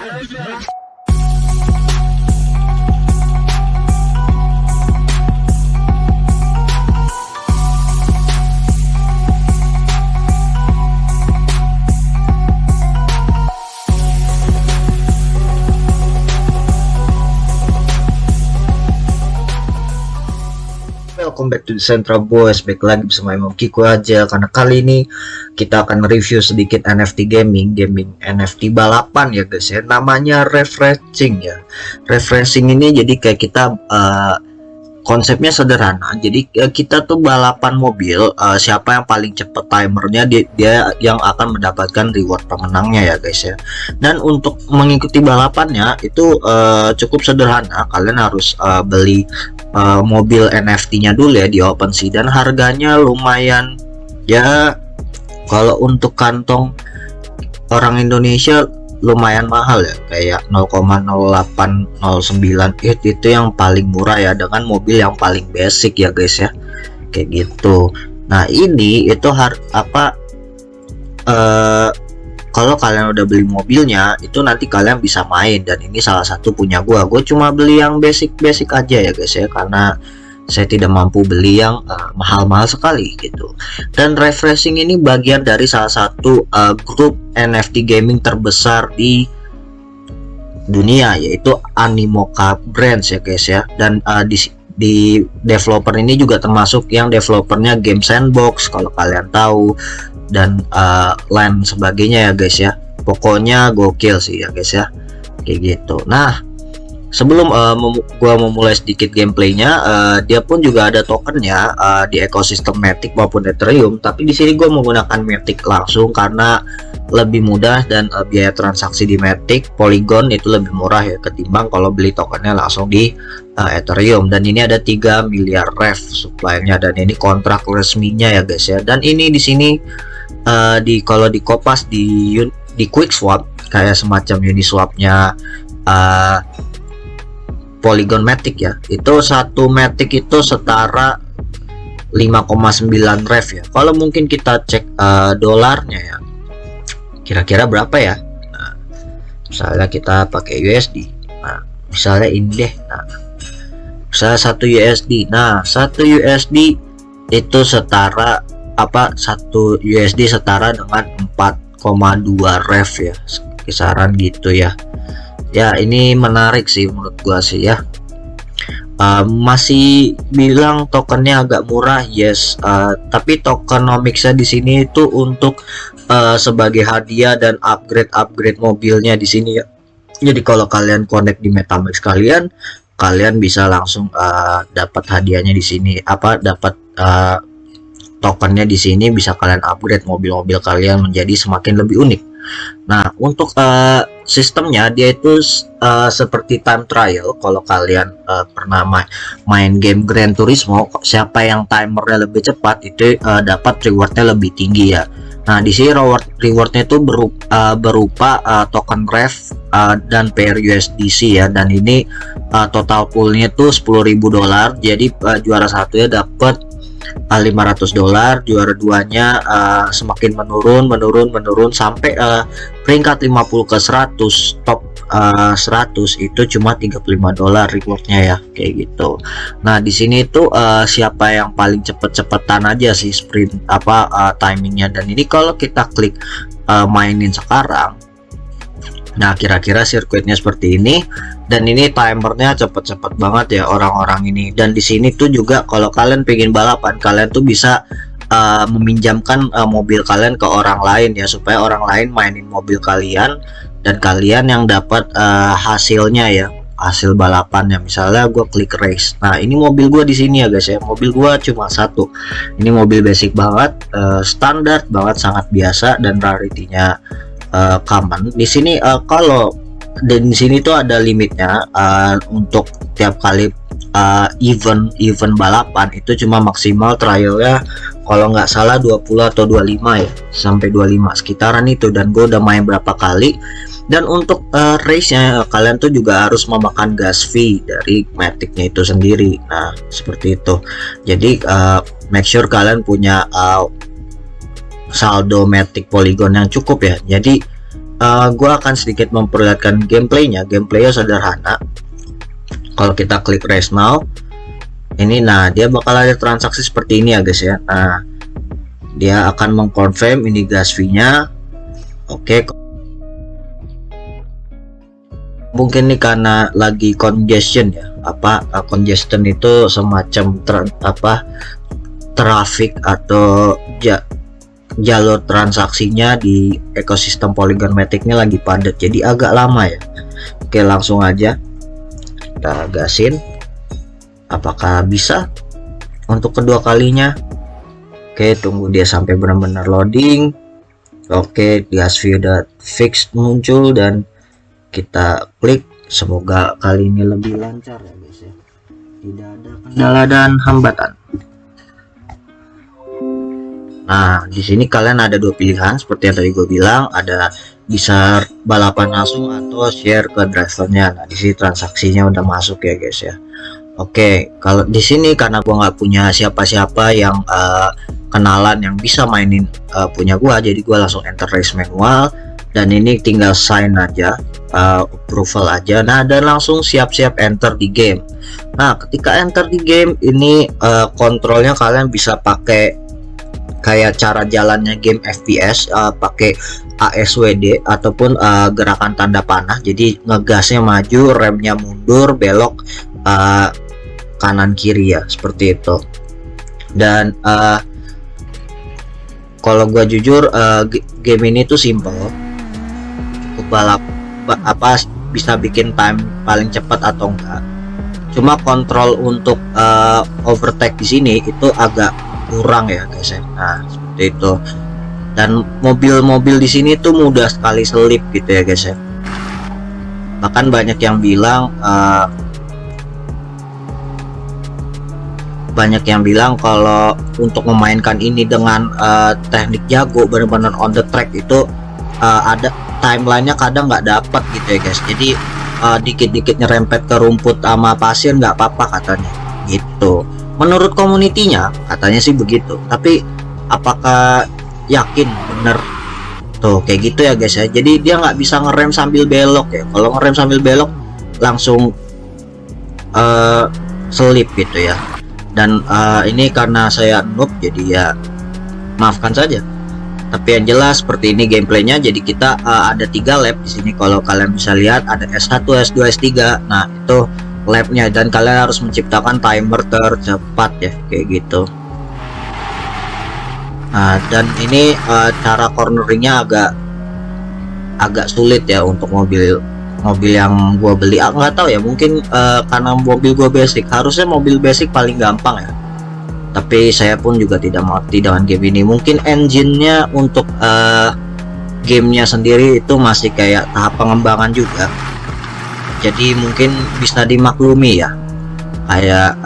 Welcome back to the Central Boys, back lagi bersama Imam Kiko aja. Karena kali ini kita akan review sedikit NFT gaming NFT balapan ya guys ya. Namanya refreshing ya. Refreshing ini jadi kayak kita konsepnya sederhana. Jadi kita tuh balapan mobil, siapa yang paling cepet timernya dia yang akan mendapatkan reward pemenangnya ya guys ya. Dan untuk mengikuti balapannya itu cukup sederhana. Kalian harus beli mobil NFT-nya dulu ya di OpenSea, dan harganya lumayan ya. Kalau untuk kantong orang Indonesia lumayan mahal ya, kayak 0,0809 itu yang paling murah ya, dengan mobil yang paling basic ya guys ya, kayak gitu. Nah ini itu kalau kalian udah beli mobilnya itu nanti kalian bisa main, dan ini salah satu punya gue cuma beli yang basic aja ya guys ya, karena saya tidak mampu beli yang mahal-mahal sekali gitu. Dan refreshing ini bagian dari salah satu grup NFT gaming terbesar di dunia, yaitu Animoca Brands ya guys ya. Dan di developer ini juga termasuk yang developernya Game Sandbox kalau kalian tahu, dan lain sebagainya ya guys ya. Pokoknya gokil sih ya guys ya, kayak gitu. Nah sebelum gua memulai sedikit gameplaynya, dia pun juga ada tokennya di ekosistem Matic maupun Ethereum, tapi di sini gua menggunakan Matic langsung karena lebih mudah, dan biaya transaksi di Matic Polygon itu lebih murah ya ketimbang kalau beli tokennya langsung di Ethereum. Dan ini ada 3 miliar ref supply-nya, dan ini kontrak resminya ya guys ya. Dan ini di sini kalau di Kopas di QuickSwap kayak semacam Uniswap-nya Polygon Matic ya, itu satu Matic itu setara 5,9 ref ya. Kalau mungkin kita cek dolarnya ya, kira-kira berapa ya. Nah, misalnya kita pakai USD, nah misalnya ini deh, nah misalnya 1 USD, nah 1 USD itu setara 1 USD setara dengan 4,2 ref ya, kisaran gitu ya. Ya ini menarik sih menurut gua sih ya. Masih bilang tokennya agak murah, yes, tapi tokenomicsnya di sini itu untuk sebagai hadiah dan upgrade mobilnya di sini ya. Jadi kalau kalian connect di MetaMask kalian bisa langsung dapat hadiahnya di sini, dapat tokennya di sini, bisa kalian upgrade mobil-mobil kalian menjadi semakin lebih unik. Nah untuk sistemnya dia itu seperti time trial. Kalau kalian pernah main game Gran Turismo, siapa yang timernya lebih cepat itu dapat rewardnya lebih tinggi ya. Nah di sini rewardnya itu berupa token ref dan pair USDC ya, dan ini total poolnya tuh $10.000. Jadi juara satunya dapat $500, juara duanya semakin menurun sampai peringkat 50 ke 100, top 100 itu cuma $35 rewardnya ya, kayak gitu. Nah di sini tuh siapa yang paling cepet-cepetan aja sih sprint timingnya. Dan ini kalau kita klik mainin sekarang, nah kira-kira sirkuitnya seperti ini, dan ini timernya cepet-cepet banget ya orang-orang ini. Dan di sini tuh juga kalau kalian pengen balapan, kalian tuh bisa meminjamkan mobil kalian ke orang lain ya, supaya orang lain mainin mobil kalian, dan kalian yang dapat hasilnya ya, hasil balapannya. Misalnya gue klik race, nah ini mobil gue di sini ya guys ya, mobil gue cuma satu. Ini mobil basic banget, standar banget, sangat biasa, dan rarity-nya common. Di sini dan di sini tuh ada limitnya, untuk tiap kali event balapan itu cuma maksimal trialnya kalau nggak salah 20 atau 25 ya, sampai 25 sekitaran itu. Dan gue udah main berapa kali. Dan untuk race nya kalian tuh juga harus memakan gas fee dari Matic-nya itu sendiri. Nah seperti itu. Jadi make sure kalian punya saldo Matic Polygon yang cukup ya. Jadi gua akan sedikit memperlihatkan gameplaynya. Gameplaynya sederhana. Kalau kita klik raise now ini, nah dia bakal ada transaksi seperti ini ya guys ya. Nah dia akan mengkonfirm ini gas fee nya. Oke, mungkin nih karena lagi congestion ya, congestion itu semacam traffic atau jalur transaksinya di ekosistem Polygon Matic ini lagi padat, jadi agak lama ya. Oke, langsung aja kita gasin. Apakah bisa untuk kedua kalinya? Oke, tunggu dia sampai benar-benar loading. Oke, gas fee udah fix muncul dan kita klik. Semoga kali ini lebih lancar ya guys ya, tidak ada kendala dan hambatan. Nah di sini kalian ada dua pilihan seperti yang tadi gue bilang, ada bisa balapan langsung atau share ke drivernya. Nah di sini transaksinya udah masuk ya guys ya. Oke, kalau di sini karena gua nggak punya siapa-siapa yang kenalan yang bisa mainin punya gua, jadi gua langsung enter raise manual dan ini tinggal sign aja, approval aja. Nah dan langsung siap-siap enter di game. Nah ketika enter di game ini kontrolnya kalian bisa pakai kayak cara jalannya game FPS, pakai ASWD ataupun gerakan tanda panah. Jadi ngegasnya maju, remnya mundur, belok kanan kiri ya, seperti itu. Dan kalau gua jujur game ini tuh simple, cukup balap bisa bikin time paling cepat atau enggak. Cuma kontrol untuk overtake di sini itu agak kurang ya guys ya. Nah seperti itu. Dan mobil-mobil di sini tuh mudah sekali selip gitu ya guys ya. Bahkan banyak yang bilang kalau untuk memainkan ini dengan teknik jago, benar-benar on the track itu ada timelinenya kadang nggak dapat gitu ya guys. Jadi dikit-dikit nyerempet ke rumput sama pasir nggak apa-apa katanya gitu. Menurut komunitinya katanya sih begitu, tapi apakah yakin bener tuh kayak gitu ya guys ya. Jadi dia nggak bisa ngerem sambil belok ya. Kalau ngerem sambil belok langsung selip gitu ya. Dan ini karena saya noob jadi ya maafkan saja. Tapi yang jelas seperti ini gameplaynya. Jadi kita ada 3 lap di sini. Kalau kalian bisa lihat ada S1, S2, S3. Nah itu lapnya dan kalian harus menciptakan timer tercepat ya kayak gitu. Nah dan ini cara corneringnya agak sulit ya untuk mobil yang gua beli. Nggak tahu ya, mungkin karena mobil gua basic, harusnya mobil basic paling gampang ya. Tapi saya pun juga tidak mengerti dengan game ini. Mungkin engine-nya untuk gamenya sendiri itu masih kayak tahap pengembangan juga, jadi mungkin bisa dimaklumi ya. Kayak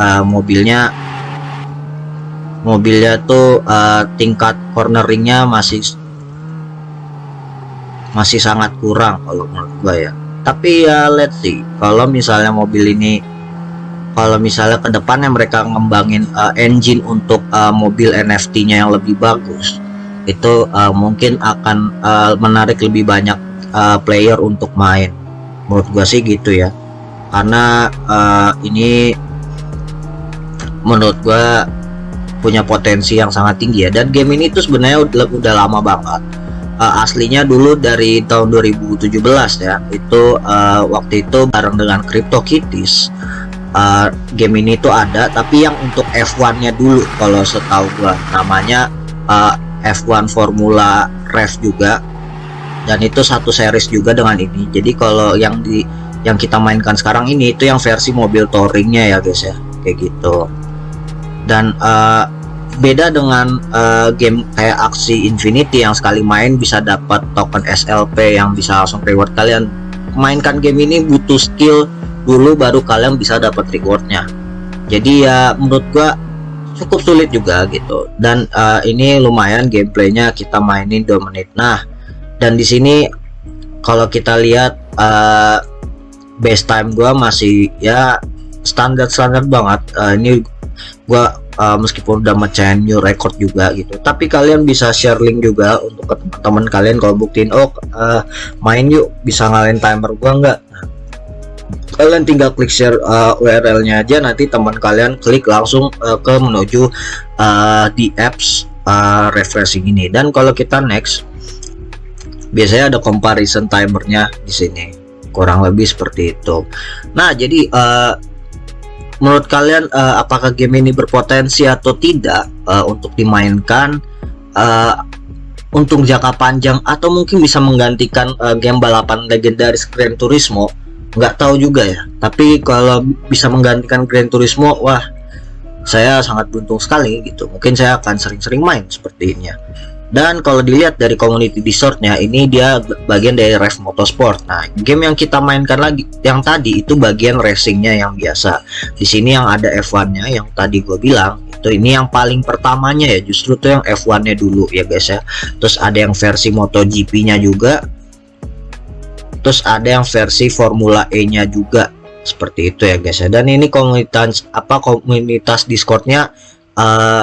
mobilnya tuh tingkat corneringnya masih sangat kurang kalau menurut gua ya. Tapi ya let's see, kalau misalnya ke depannya mereka ngembangin engine untuk mobil NFT-nya yang lebih bagus, itu mungkin akan menarik lebih banyak player untuk main. Menurut gua sih gitu ya, karena ini menurut gua punya potensi yang sangat tinggi ya. Dan game ini tuh sebenarnya udah lama banget. Aslinya dulu dari tahun 2017 ya. Itu waktu itu bareng dengan CryptoKitties. Game ini tuh ada, tapi yang untuk F1-nya dulu kalau setahu gua namanya F1 Formula Rev juga. Dan itu satu series juga dengan ini. Jadi kalau yang kita mainkan sekarang ini itu yang versi mobil touringnya ya guys ya, kayak gitu. Dan beda dengan game kayak Axie Infinity yang sekali main bisa dapat token SLP yang bisa langsung reward. Kalian mainkan game ini butuh skill dulu baru kalian bisa dapat rewardnya. Jadi ya menurut gua cukup sulit juga gitu. Dan ini lumayan gameplaynya, kita mainin 2 menit. Nah dan di sini kalau kita lihat base time gua masih ya standar banget. Ini gua meskipun udah mecahin new record juga gitu. Tapi kalian bisa share link juga untuk ke teman-teman kalian kalau buktiin, main yuk bisa ngalahin timer gua nggak. Kalian tinggal klik share URL-nya aja, nanti teman kalian klik langsung ke menuju di apps refreshing ini. Dan kalau kita next, biasanya ada comparison timernya di sini, kurang lebih seperti itu. Nah, jadi menurut kalian apakah game ini berpotensi atau tidak untuk dimainkan untuk jangka panjang, atau mungkin bisa menggantikan game balapan legendaris Gran Turismo? Nggak tahu juga ya, tapi kalau bisa menggantikan Gran Turismo, wah saya sangat beruntung sekali gitu. Mungkin saya akan sering-sering main seperti ini. Dan kalau dilihat dari community Discord-nya, ini dia bagian dari Rev Motorsport. Nah, game yang kita mainkan lagi yang tadi itu bagian racingnya yang biasa. Di sini yang ada F1-nya yang tadi gue bilang, itu ini yang paling pertamanya ya, justru tuh yang F1-nya dulu ya guys ya. Terus ada yang versi MotoGP-nya juga. Terus ada yang versi Formula E-nya juga, seperti itu ya guys ya. Dan ini komunitas Discord-nya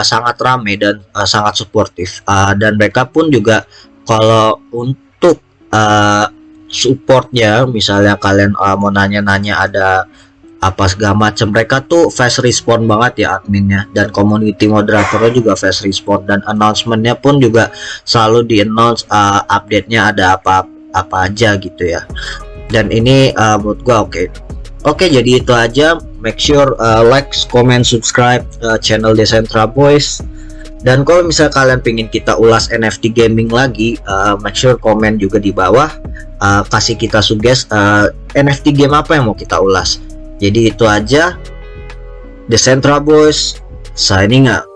sangat ramai dan sangat suportif, dan mereka pun juga kalau untuk supportnya, misalnya kalian mau nanya-nanya ada apa segala macam, mereka tuh fast respond banget ya adminnya, dan community moderatornya juga fast respond, dan announcementnya pun juga selalu di announce update-nya ada apa aja gitu ya. Dan ini menurut gua oke, jadi itu aja. Make sure like, comment, subscribe channel Decentra Boys. Dan kalau misalnya kalian pengen kita ulas NFT gaming lagi, make sure komen juga di bawah, kasih kita suggest NFT game apa yang mau kita ulas. Jadi itu aja. Decentra Boys signing out.